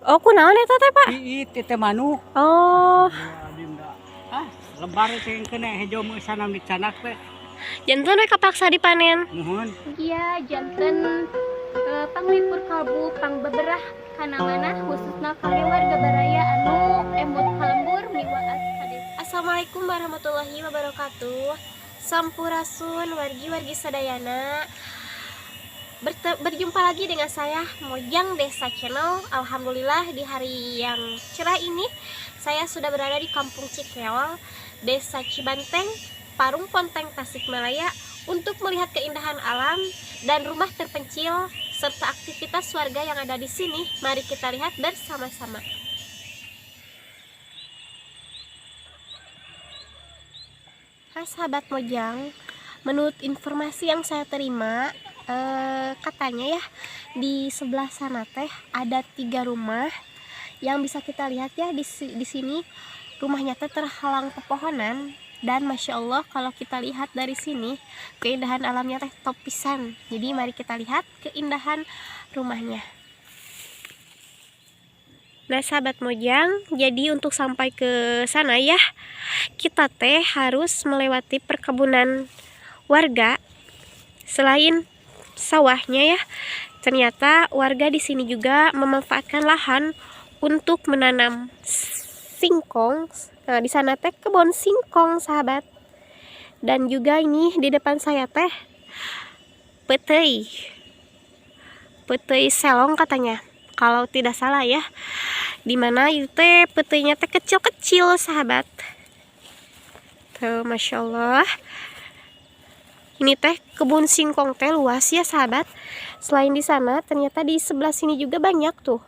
Oh, kunaon eta teh, Pak? Iit teh manuk. Oh, Ah, lebar teh kena hejo meuh sanam di canak teh. janten we kapaksa dipanen. Nuhun. Iya, janten panglipur kalbu pang beberah kana mana khususna kali warga baraya anu emut kalembur miwaas hades. Assalamualaikum warahmatullahi wabarakatuh. Sampurasun wargi-wargi sadayana. Berjumpa lagi dengan saya Mojang Desa Channel. Alhamdulillah di hari yang cerah ini saya sudah berada di Kampung Cikeol, Desa Cibanteng, Parung Ponteng, Tasikmalaya untuk melihat keindahan alam dan rumah terpencil serta aktivitas warga yang ada di sini. Mari kita lihat bersama-sama. Hai sahabat Mojang, menurut informasi yang saya terima, katanya ya di sebelah sana teh ada 3 rumah yang bisa kita lihat ya di sini. Rumahnya teh terhalang pepohonan dan masya Allah kalau kita lihat dari sini keindahan alamnya teh top pisan. Jadi mari kita lihat keindahan rumahnya. Nah sahabat Mojang, jadi untuk sampai ke sana ya kita teh harus melewati perkebunan warga. Selain sawahnya ya, ternyata warga di sini juga memanfaatkan lahan untuk menanam singkong. Nah di sana teh kebun singkong sahabat. Dan juga ini di depan saya teh petei selong katanya, kalau tidak salah ya. Dimana itu teh petainya teh kecil-kecil sahabat. Tuh masya Allah. Ini teh kebun singkong teh luas ya sahabat. Selain di sana ternyata di sebelah sini juga banyak tuh.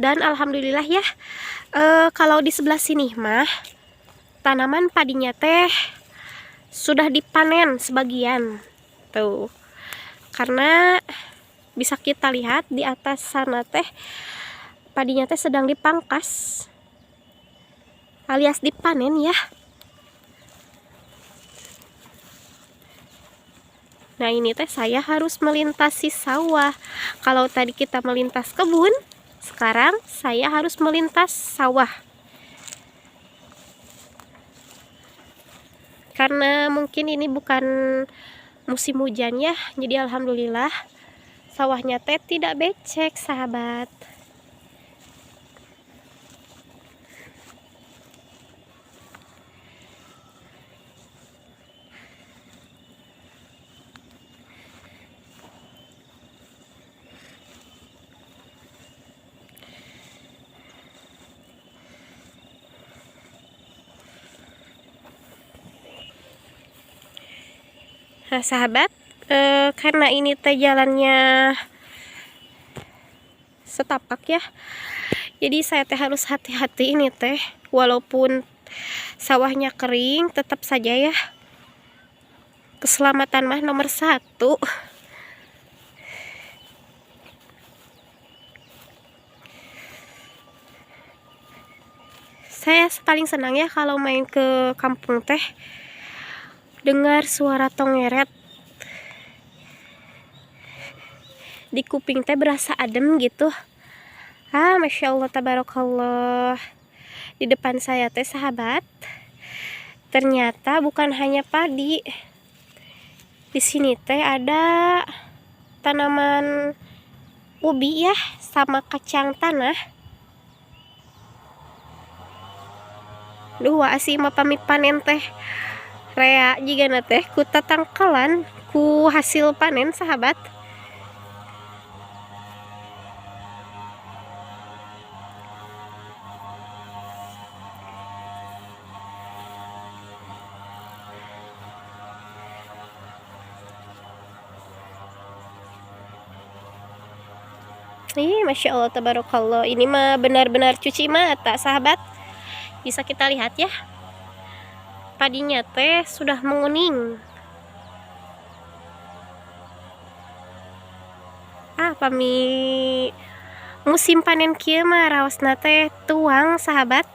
Dan alhamdulillah ya, kalau di sebelah sini mah tanaman padinya teh sudah dipanen sebagian tuh. Karena bisa kita lihat di atas sana teh padinya teh sedang dipangkas alias dipanen ya. Nah ini teh saya harus melintasi sawah. Kalau tadi kita melintas kebun, sekarang saya harus melintas sawah. Karena mungkin ini bukan musim hujan ya, jadi alhamdulillah sawahnya teh tidak becek sahabat. Nah sahabat, karena ini teh jalannya setapak ya, jadi saya teh harus hati-hati ini teh. Walaupun sawahnya kering, tetap saja ya keselamatan mah nomor 1. Saya paling senang ya kalau main ke kampung teh dengar suara tongeret. Di kuping teh berasa adem gitu. Masya Allah tabarakallah. Di depan saya teh sahabat, ternyata bukan hanya padi. Di sini teh ada tanaman ubi ya, sama kacang tanah. Duh asih mah pamit panen teh rea jigana teh ku tatangkalan ku hasil panen sahabat. Masya Allah tabarakallah. Ini mah benar-benar cuci mata sahabat. Bisa kita lihat ya, padinya teh sudah menguning. Pami musim panen kieu mah raosna teh tuang sahabat.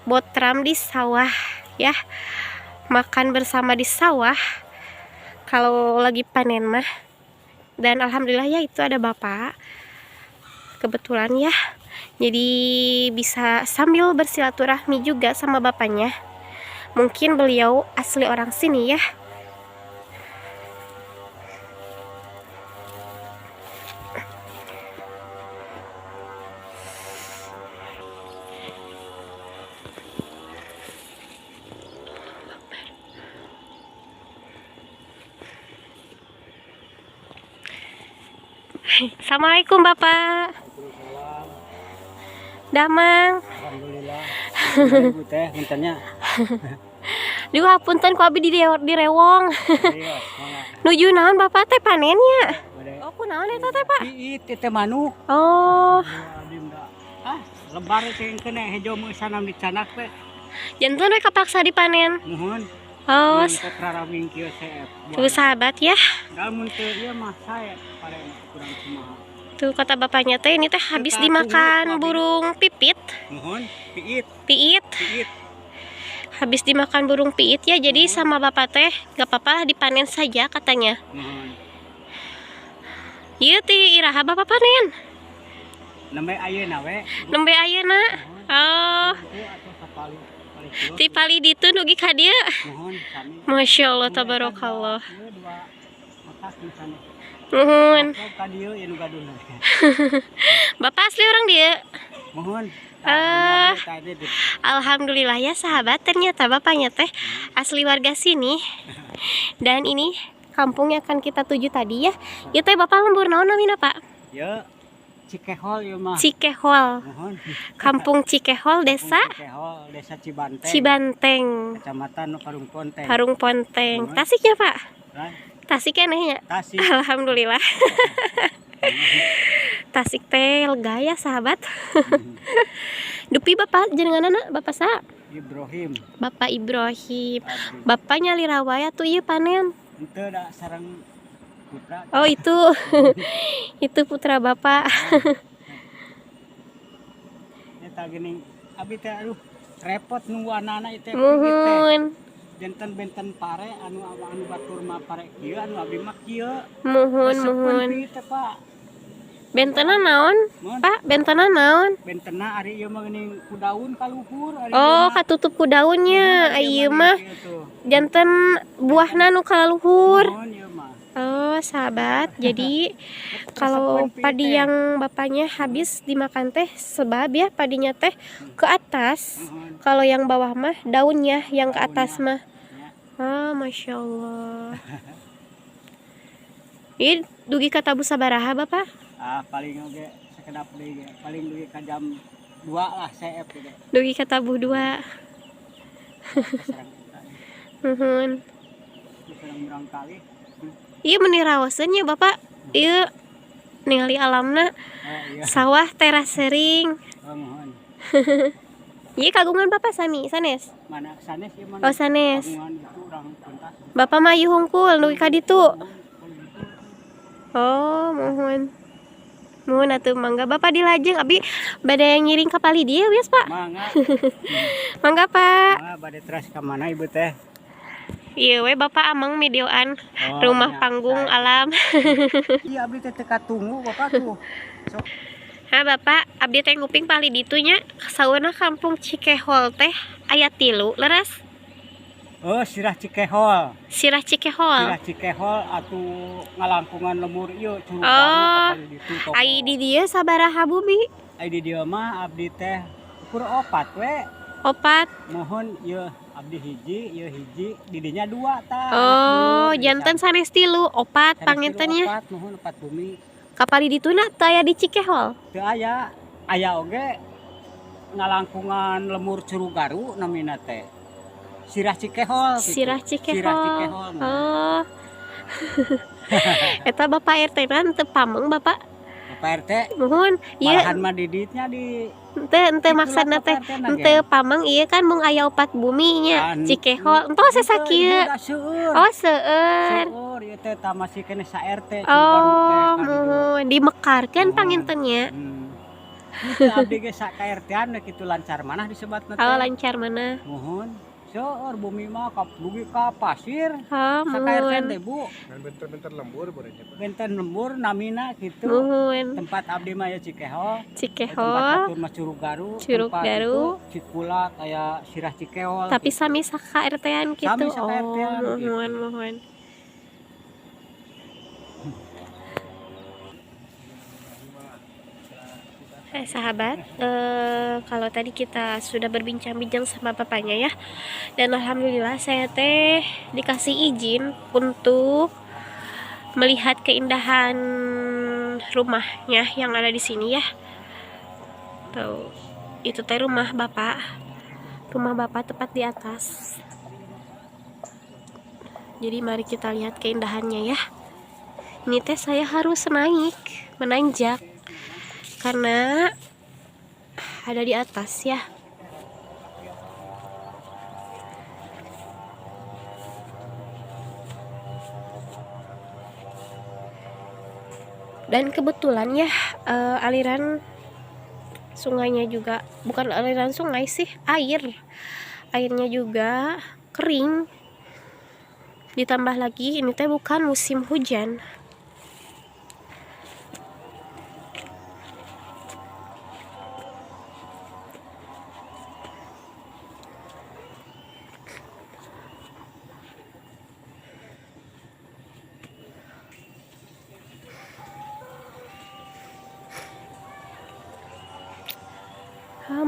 Botram di sawah ya, makan bersama di sawah. kalau lagi panen mah. Dan alhamdulillah ya itu ada bapak, kebetulan ya, jadi bisa sambil bersilaturahmi juga sama bapaknya. Mungkin beliau asli orang sini ya. Assalamualaikum Bapak. Damang. Alhamdulillah. Ibu teh mintannya. Duh hapunten ku abi di rewong. Iya, semangat. Nuju naon Bapak teh panennya? Bade. Oh kunaon eta teh Pak? Piit teh manuk. Oh, Abdi da. Lebar teh kena hejo meusanam di canak teh. janten we kapaksa dipanen. Mohon. Oh, Mun rarawing kieu CF. tuh sahabat ya. Damun teu ieu mah saya pare kurang kumaha. Tuh kata bapaknya teh ini teh habis Kita dimakan tunggu, burung pipit. Mohon piit, Piit. piit. Habis dimakan burung piit ya, jadi sama bapak teh gak apa-apa lah dipanen saja katanya. Mohon. Ieu ti iraha bapak panen. Nembe ayeuna we. Nembe ayeuna. Oh, Itu atau sapali pali kieu. ti pali ditu nugi ka dieu. Mohon kami. Masya Allah tabarakallah. Ieu dua makas misalnya. Nuhun. Sok ka dieu anu gaduh. Bapak asli orang dia. Mohon. Ah. Tadi di Alhamdulillah ya sahabat, ternyata bapaknya teh asli warga sini. Dan ini kampung yang akan kita tuju tadi ya. Ya teh bapak lembur naon namina Pak? ya Cikehol ieu mah. Cikehol. Mohon. Kampung Cikehol, desa Cikehol, Desa Cibanteng. Cibanteng, Kecamatan Parung Ponteng. Parung Ponteng. Tasiknya Pak? Right? Tasik kenehnya. Tasik. Alhamdulillah. Tasik teh lega ya sahabat. Dupi bapak jenenganana bapak sa? Ibrahim. Bapak Ibrahim. Abdi. Bapaknya lirawaya tuh iya panen. Henteu da sareng putra. Oh itu. Itu putra bapak. Eta geuning abi teh aduh repot nunggu anak-anak itu. Muhun. Benten-benten pare anu batur mah pare kieu anu abdi mah kieu. Muhun muhun. Teh Pak. Bentena naon? Mun Pak, bentena naon? bentena ari ieu mah geuning ku daun ka luhur ari Oh, ieu mah. katutup ku daunnya. Ieu mah Ieu tuh. janten buahna nu kaluhur. Mohon ieu mah. Oh, sahabat. Jadi kalau padi yang bapaknya habis dimakan teh sebab ya padinya teh ke atas. Mohon. Kalau yang bawah mah daunnya yang ke atas mah. Ya. Ah, Masya Allah. Ini dugi kata busa baraha bapak? Paling oge sakedap deui ge. Paling dugi ka jam 2 lah CF ge. Dugi kata bu 2. Sareng eta. Nuhun. Sareng urang kali. Iya menirawaseun ya bapak. Iya ningali alamna Iya. sawah teras sering. Oh, mohon. Iya kagungan bapak sami sanes. Mana sanes ieu mah. Oh sanes. Kagungan itu urang pentas. Bapak mah ieu hungkul dugi ka ditu. Oh, mohon. Mohon atuh mangga bapak dilajeng abi bade ngiring ka pali dia wios Pak. Mangga. Mangga Pak. Mangga bade teras ka mana ibu teh? Iya we bapak amang videoan Oh, rumah nya, panggung saya. alam. Iya abdi teh teka tunggu bapak tuh. Sok Ha bapak abdi teh nguping pali ditunya sauna kampung Cikehol teh aya 3 leres. oh sirah Cikehol. Sirah Cikehol. Sirah Cikehol atuh ngalangkungan lemur ieu curug Oh, baru di ditu toko. ai di dieu sabaraha bumi? Ai di dieu mah abdi teh ukur 4 we. 4. Mohon ieu abdi hiji, ieu hiji, didinya 2 tah. Oh, janten sanes 3, 4 pangintennya. 4 mohon 4 bumi. Kapali dituna teu aya di Cikehol. Teu aya oge ngalangkungan lemur curug garu namina teh. Sirah Cikehol gitu. Sirah Cikehol. Sirah Cikehol. Oh. Eta bapak RT nan teu pameng bapak. Pak RT Mohon, malahan ieu mah diditnya di teu maksudna teh teu pameng ieu kan mung aya 4 bumi nya. Cikehol. Entos sakieu. Oh, seueur. Seueur ieu teh tah masih kene sa RT. Oh, mohon dimekarkeun Mohon. pangintennya. Itu abdi ge sa KRT-an kitu lancar manah disebatna teh. Oh, lancar mana? Mohon Seueur bumi mah dugi ka pasir. Oh, Sakaerten muhun. teh Bu. Bentar-bentar lembur benernya Pak. Benten lembur namina kitu. Muhun. Tempat abdi mah ya Cikeho. Cikeho, Tempat atur mah Curug Garu. Curug Tempat Garu. itu Cikulat aya Sirah Cikeol. Tapi gitu. sami saka RT-an gitu. Sami saka Oh, RT-an gitu. muhun. Sahabat, kalau tadi kita sudah berbincang-bincang sama bapaknya ya, dan alhamdulillah saya teh dikasih izin untuk melihat keindahan rumahnya yang ada di sini ya. Tuh, itu teh rumah bapak tepat di atas. Jadi mari kita lihat keindahannya ya. Ini teh saya harus menanjak karena ada di atas ya. Dan kebetulan ya aliran sungainya juga, bukan aliran sungai sih, airnya juga kering. Ditambah lagi ini teh bukan musim hujan.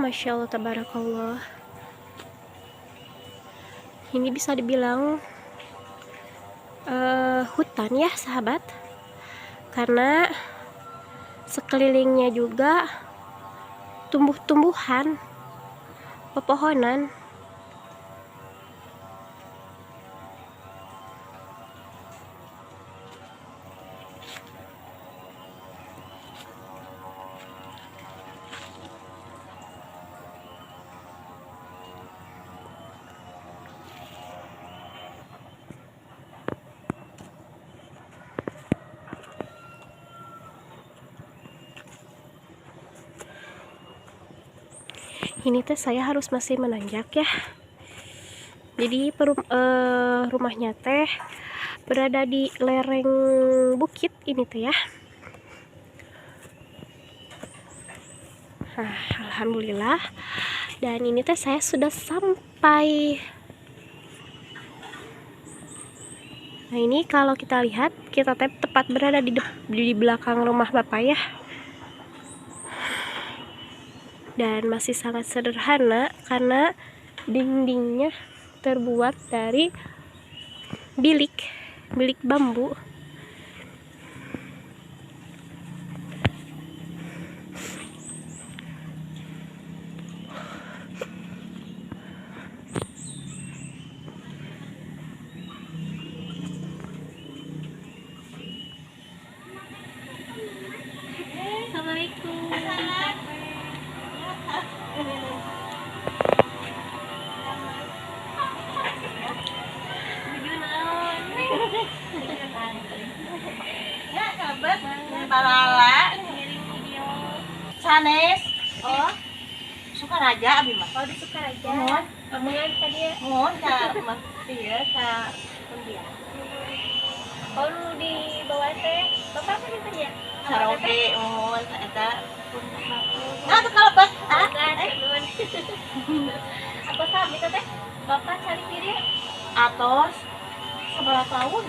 Masya Allah, tabarakallah. Ini bisa dibilang hutan ya sahabat, karena sekelilingnya juga tumbuh-tumbuhan, pepohonan. Ini teh saya harus masih menanjak ya. Jadi rumahnya teh berada di lereng bukit ini teh ya. Alhamdulillah. Dan ini teh saya sudah sampai. Nah ini kalau kita lihat, kita teh tepat berada di belakang rumah bapak ya. Dan masih sangat sederhana karena dindingnya terbuat dari bilik bambu. Assalamualaikum. Ya, kabar balala sanes. Oh, Sukaraja abi mah. Oh, di Sukaraja. Mohon, Omongan tadi ya. mohon ka mah ieu ka Pundia. Oh, lu di bawah teh. Bapak apa ditanya? Saroge mohon eta. Nah, tuh kalau bas, ah, Apa sah itu teh? Bapak cari diri. atos 11 tahun.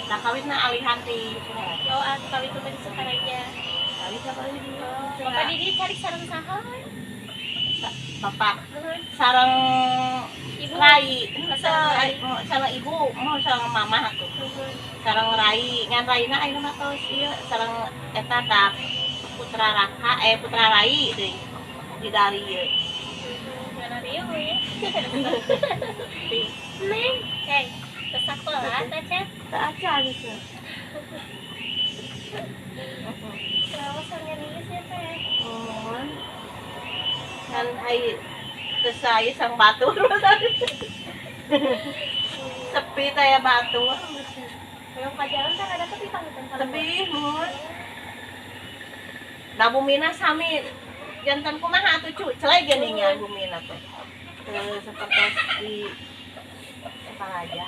Nah, kawitna alihan ti Sukaraja. Oh, kawin itu di Sukaraja. Kawit ka kawit di Bapak diri cari sareng saha? Bapak sareng Ibu. Rai, sareng ibu, mau sareng mama atuh. Sareng Rai, ngan Raina ayeuna mah tos ieu sareng eta dak putra Rai deui. Di dari ieu. Mana dia ya? Neng, ke sekolah teh Cep. Teu aca gitu. Kenapa sangat rilis ya teh? Mohon. Kan ai teu saya sang batur. Sepi teh ya batur. Kalau ke jalan kan ada tepi pamitan kalau Tapi mohon. Da bumina sami jantan kumaha atuh cuclay geuningan bumi teh. Seperti di apa aja.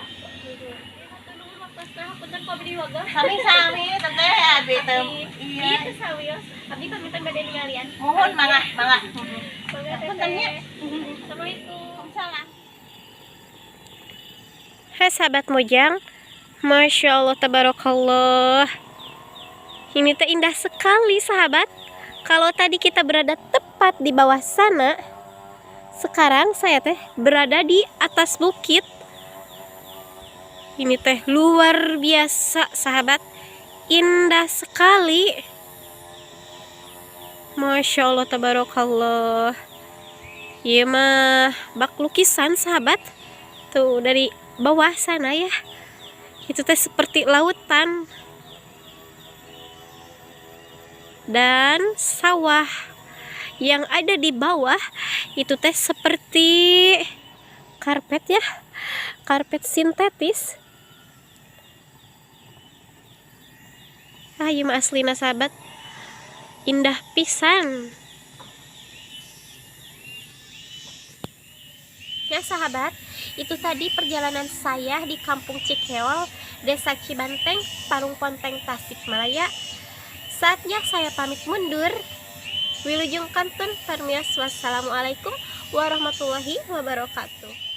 Sami-sami teteh abi teh. Iya. Itu sawios. Abdi pamitan badan ngalian. Mohon mangga. Puntennya. Assalamualaikum. Salam. Hai sahabat Mojang, Masya Allah tabarakallah. Ini teh indah sekali sahabat. Kalau tadi kita berada tepat di bawah sana, sekarang saya teh berada di atas bukit. Ini teh luar biasa sahabat, indah sekali. Masya Allah tabarakallah. Iya mah bak lukisan sahabat. Tuh dari bawah sana ya. Itu teh seperti lautan. Dan sawah yang ada di bawah itu teh seperti karpet ya. Karpet sintetis. Ieu mah aslina sahabat. Indah pisan. Ya sahabat, itu tadi perjalanan saya di Kampung Cikeol, Desa Cibanteng, Parung Ponteng, Tasikmalaya. Saatnya saya pamit mundur. Wilujeng kantun parmios. Wassalamualaikum warahmatullahi wabarakatuh.